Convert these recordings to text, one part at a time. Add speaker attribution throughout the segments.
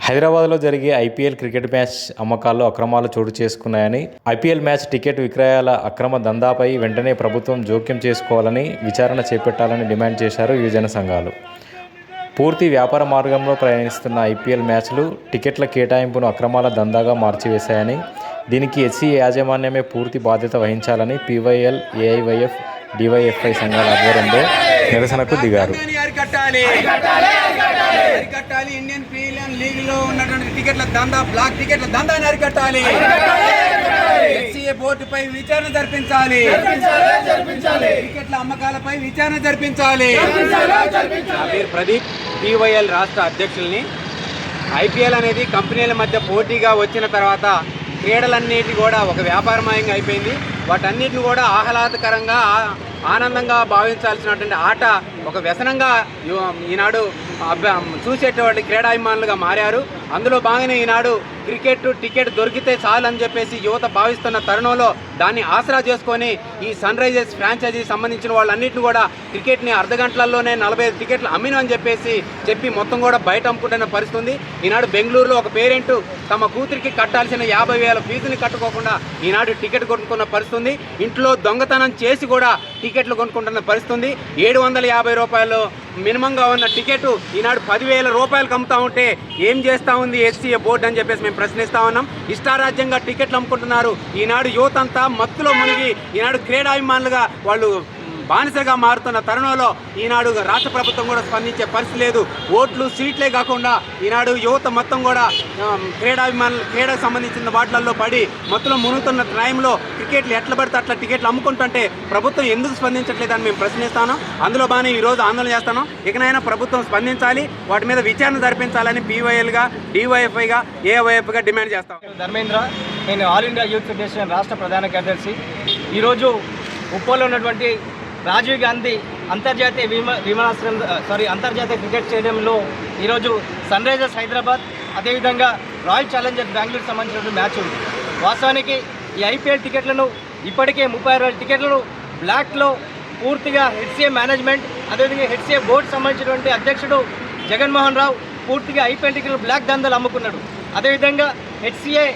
Speaker 1: హైదరాబాద్లో జరిగే IPL cricket match అమ్మకాల్లో అక్రమాలు చోటు చేసుకున్నాయని, ఐపీఎల్ మ్యాచ్ టికెట్ విక్రయాల అక్రమ దందాపై వెంటనే ప్రభుత్వం జోక్యం చేసుకోవాలని, విచారణ చేపట్టాలని డిమాండ్ చేశారు యువజన సంఘాలు. పూర్తి వ్యాపార మార్గంలో ప్రయాణిస్తున్న ఐపీఎల్ మ్యాచ్లు టికెట్ల కేటాయింపును అక్రమాల దందాగా మార్చివేశాయని, దీనికి హెచ్సీ యాజమాన్యమే పూర్తి బాధ్యత వహించాలని పీవైఎల్, ఏఐవైఎఫ్, డివైఎఫ్ఐ సంఘాల ఆధ్వర్యంలో నిరసనకు దిగారు.
Speaker 2: ఇండియన్ ప్రీమియం లీగ్ లో ఉన్నటువంటి టికెట్ల దందా, బ్లాక్ టికెట్ల దందాన్ని అరికట్టాలి. హెచ్సీఏ బోర్డుపై విచారణ జరిపించాలి. టికెట్ల అమ్మకాలపై విచారణ జరిపించాలి. ప్రదీప్, పీవైఎల్ రాష్ట్ర అధ్యక్షుల్ని. ఐపీఎల్ అనేది కంపెనీల మధ్య పోటీగా వచ్చిన తర్వాత క్రీడలన్నిటి కూడా ఒక వ్యాపారమయంగా అయిపోయింది. వాటన్నిటిని కూడా ఆహ్లాదకరంగా, ఆనందంగా భావించాల్సినటువంటి ఆట ఒక వ్యసనంగా ఈనాడు చూసేటువంటి క్రీడాభిమానులుగా మారారు. అందులో భాగంగా ఈనాడు క్రికెట్ టికెట్ దొరికితే చాలు అని చెప్పేసి యువత భావిస్తున్న తరుణంలో దాన్ని ఆసరా చేసుకొని ఈ సన్ రైజర్స్ ఫ్రాంచైజీ సంబంధించిన వాళ్ళన్నింటిని కూడా క్రికెట్ని అర్ధగంటలలోనే 45 టికెట్లు అమ్మినని చెప్పి మొత్తం కూడా బయట అమ్ముకుంటున్న పరిస్థితి ఉంది. ఈనాడు బెంగళూరులో ఒక పేరెంట్ తమ కూతురికి కట్టాల్సిన 50,000 ఫీజుని కట్టుకోకుండా ఈనాడు టికెట్ కొనుక్కున్న పరిస్థితి ఉంది. ఇంట్లో దొంగతనం చేసి కూడా టికెట్లు కొనుక్కుంటున్న పరిస్థితి ఉంది. 750 రూపాయలు మినిమంగా ఉన్న టికెట్ ఈనాడు 10,000 రూపాయలకు అమ్ముతా ఉంటే ఏం చేస్తూ ఉంది హెచ్సీఏ బోర్డు అని చెప్పేసి మేము ప్రశ్నిస్తా ఉన్నాం. ఇష్టారాజ్యంగా టికెట్లు అమ్ముకుంటున్నారు. ఈనాడు యువత అంతా మత్తులో మునిగి ఈనాడు క్రీడాభిమానులుగా వాళ్ళు బానిసగా మారుతున్న తరుణంలో ఈనాడు రాష్ట్ర ప్రభుత్వం కూడా స్పందించే పరిస్థితి లేదు. ఓట్లు, సీట్లే కాకుండా ఈనాడు యువత మొత్తం కూడా క్రీడకు సంబంధించిన వాటిల్లో పడి మత్తులో మునుగుతున్న టైంలో క్రికెట్లు ఎట్లా పడితే అట్లా టికెట్లు అమ్ముకుంటుంటే ప్రభుత్వం ఎందుకు స్పందించట్లేదని మేము ప్రశ్నిస్తాను. అందులో బాగానే ఈరోజు ఆందోళన చేస్తాను. ఇకనైనా ప్రభుత్వం స్పందించాలి, వాటి మీద విచారణ జరిపించాలని పీవైఎల్గా, డివైఎఫ్ఐగా, ఏవైఎఫ్గా డిమాండ్ చేస్తాం.
Speaker 3: ధర్మేంద్ర, నేను ఆల్ ఇండియా యూత్ ఫెడరేషన్ రాష్ట్ర ప్రధాన కార్యదర్శి. ఈరోజు ఉప్పల్లో ఉన్నటువంటి రాజీవ్ గాంధీ అంతర్జాతీయ క్రికెట్ స్టేడియంలో ఈరోజు సన్ రైజర్స్ హైదరాబాద్, అదేవిధంగా రాయల్ ఛాలెంజర్స్ బెంగళూరు సంబంధించిన మ్యాచ్ ఉంది. వాస్తవానికి ఈ ఐపీఎల్ టికెట్లను ఇప్పటికే 36,000 టికెట్లను బ్లాక్లో పూర్తిగా హెచ్సీఏ మేనేజ్మెంట్, అదేవిధంగా హెచ్సీఏ బోర్డు సంబంధించినటువంటి అధ్యక్షుడు జగన్మోహన్ రావు పూర్తిగా ఐపీఎల్ టికెట్లు బ్లాక్ దందాలు అమ్ముకున్నాడు. అదేవిధంగా హెచ్సీఏ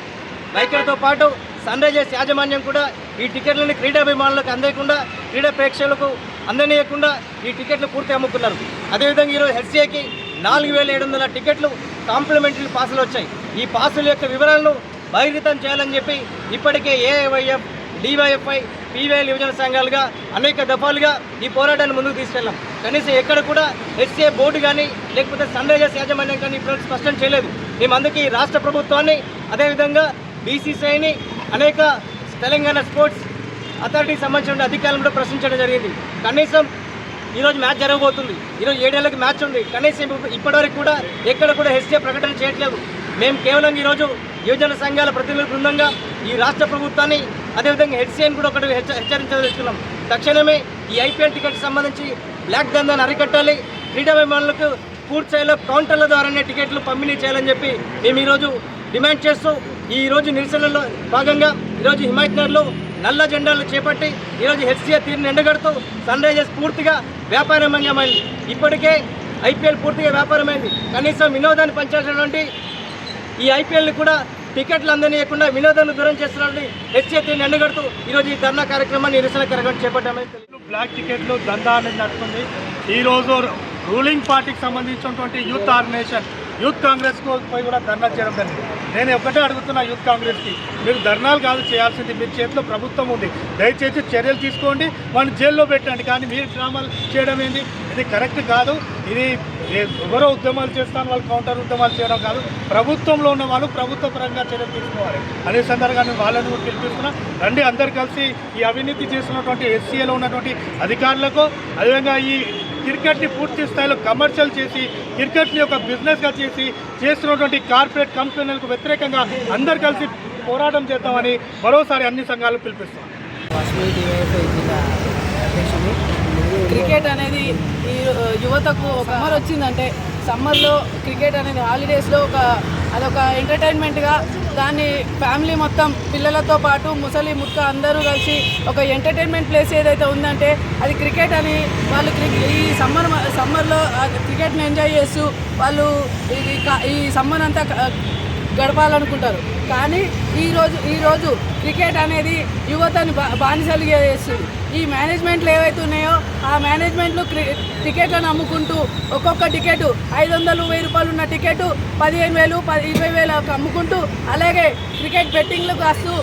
Speaker 3: వైఖరితో పాటు సన్ రైజర్స్ యాజమాన్యం కూడా ఈ టికెట్లను క్రీడాభిమానులకు అందకుండా, క్రీడా ప్రేక్షకులకు అందనీయకుండా ఈ టికెట్లు పూర్తి అమ్ముకున్నారు. అదేవిధంగా ఈరోజు హెచ్సీఏకి 4,700 టికెట్లు కాంప్లిమెంటరీ పాసులు వచ్చాయి. ఈ పాసుల యొక్క వివరాలను బహిర్గతం చేయాలని చెప్పి ఇప్పటికే ఏఐవైఎఫ్, డివైఎఫ్ఐ, పీవైఎల్ యువజన సంఘాలుగా అనేక దఫాలుగా ఈ పోరాటాన్ని ముందుకు తీసుకెళ్ళాం. కనీసం ఎక్కడ కూడా హెచ్సీఏ బోర్డు కానీ లేకపోతే సన్ రైజర్స్ యాజమాన్యం కానీ ఇప్పుడు స్పష్టం చేయలేదు. మేము అందుకే ఈ రాష్ట్ర ప్రభుత్వాన్ని, అదేవిధంగా బీసీసీఐని, అనేక తెలంగాణ స్పోర్ట్స్ అథారిటీకి సంబంధించిన అధికారులను ప్రశ్నించడం జరిగింది. కనీసం ఈరోజు మ్యాచ్ జరగబోతుంది. ఈరోజు 7 ఏళ్ళకి మ్యాచ్ ఉంది. కనీసం ఇప్పటివరకు కూడా ఎక్కడ కూడా హెచ్సీఏ ప్రకటన చేయట్లేదు. మేము కేవలం ఈరోజు యువజన సంఘాల ప్రతినిధుల బృందంగా ఈ రాష్ట్ర ప్రభుత్వాన్ని, అదేవిధంగా హెచ్సీఏని కూడా ఒకటి హెచ్చరించదలుచుకున్నాం. తక్షణమే ఈ ఐపీఎల్ టికెట్కి సంబంధించి బ్లాక్ దందాన్ని అరికట్టాలి. క్రీడాభిమానులకు పూర్తి స్థాయిలో కౌంటర్ల ద్వారానే టికెట్లు పంపిణీ చేయాలని చెప్పి మేము ఈరోజు డిమాండ్ చేస్తూ ఈరోజు నిరసనలో భాగంగా ఈరోజు హిమాయత్నగర్లో నల్ల జెండాలు చేపట్టి ఈరోజు హెచ్సీఏ తీరుని ఎండగడుతూ సన్ రైజర్స్ పూర్తిగా వ్యాపారమయమైంది. ఇప్పటికే ఐపీఎల్ పూర్తిగా వ్యాపారమైంది. కనీసం వినోదాన్ని పంచాల్సినటువంటి ఈ ఐపీఎల్ని కూడా టికెట్లు అందనీయకుండా వినోదాన్ని దూరం చేస్తున్నటువంటి హెచ్సీఏ తీరుని ఎండగడుతూ ఈరోజు ఈ ధర్నా కార్యక్రమాన్ని, నిరసన కార్యక్రమం చేపట్టామని.
Speaker 4: బ్లాక్ టికెట్లు దందా అనేది నడుస్తుంది. ఈరోజు రూలింగ్ పార్టీకి సంబంధించినటువంటి యూత్ ఆర్గనైజేషన్ యూత్ కాంగ్రెస్కు పోయి కూడా ధర్నా చేయడం జరిగింది. నేను ఒకటే అడుగుతున్నా యూత్ కాంగ్రెస్కి, మీరు ధర్నాలు కాదు చేయాల్సింది, మీ చేతిలో ప్రభుత్వం ఉంది, దయచేసి చర్యలు తీసుకోండి, వాడిని జైల్లో పెట్టండి. కానీ మీరు డ్రామాలు చేయడం ఏంటి? ఇది కరెక్ట్ కాదు. ఇది ఎవరో ఉద్యమాలు చేస్తాను, వాళ్ళు కౌంటర్ ఉద్యమాలు చేయడం కాదు. ప్రభుత్వంలో ఉన్న వాళ్ళు ప్రభుత్వ పరంగా చర్యలు తీసుకోవాలి. అదే సందర్భంగా వాళ్ళని కూడా పిలిపిస్తున్నా, రండి అందరు కలిసి ఈ అవినీతి చేస్తున్నటువంటి హెచ్సీఏలో ఉన్నటువంటి అధికారులకు, అదేవిధంగా ఈ క్రికెట్ని పూర్తి స్థాయిలో కమర్షియల్ చేసి క్రికెట్ని ఒక బిజినెస్గా చేస్తున్నటువంటి కార్పొరేట్ కంపెనీలకు వ్యతిరేకంగా అందరు కలిసి పోరాటం చేద్దామని మరోసారి అన్ని సంఘాలు పిలిపిస్తాం.
Speaker 5: క్రికెట్ అనేది ఈ యువతకు సమ్మర్ వచ్చిందంటే, సమ్మర్లో క్రికెట్ అనేది హాలిడేస్లో ఒక అదొక ఎంటర్టైన్మెంట్గా దాన్ని ఫ్యామిలీ మొత్తం పిల్లలతో పాటు ముసలి ముక్క అందరూ కలిసి ఒక ఎంటర్టైన్మెంట్ ప్లేస్ ఏదైతే ఉందంటే అది క్రికెట్ అని వాళ్ళు ఈ సమ్మర్లో క్రికెట్ని ఎంజాయ్ చేస్తూ వాళ్ళు ఈ సమ్మర్ అంతా గడపాలనుకుంటారు. కానీ ఈరోజు క్రికెట్ అనేది యువతని బానిసలు చేస్తుంది. ఈ మేనేజ్మెంట్లు ఏవైతే ఉన్నాయో ఆ మేనేజ్మెంట్లు టికెట్లను అమ్ముకుంటూ ఒక్కొక్క టికెట్ 500, 1000 రూపాయలు ఉన్న టికెట్ 15,000, 20,000 అమ్ముకుంటూ అలాగే క్రికెట్ బెట్టింగ్లకు వస్తూ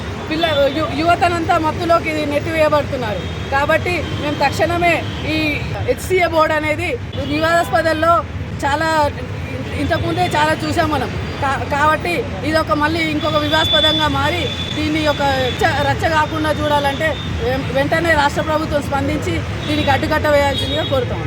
Speaker 5: యువతనంతా మత్తులోకి నెట్టివేయబడుతున్నారు. కాబట్టి మేము తక్షణమే ఈ హెచ్సిఏ బోర్డు అనేది వివాదాస్పదల్లో చాలా ఇంతకుముందే చాలా చూసాం మనం. కాబట్టి ఇది మళ్ళీ ఇంకొక వివాదాస్పదంగా మారి దీన్ని రచ్చ కాకుండా చూడాలంటే వెంటనే రాష్ట్ర ప్రభుత్వం స్పందించి దీనికి అడ్డుకట్ట వేయాల్సిందిగా కోరుతాం.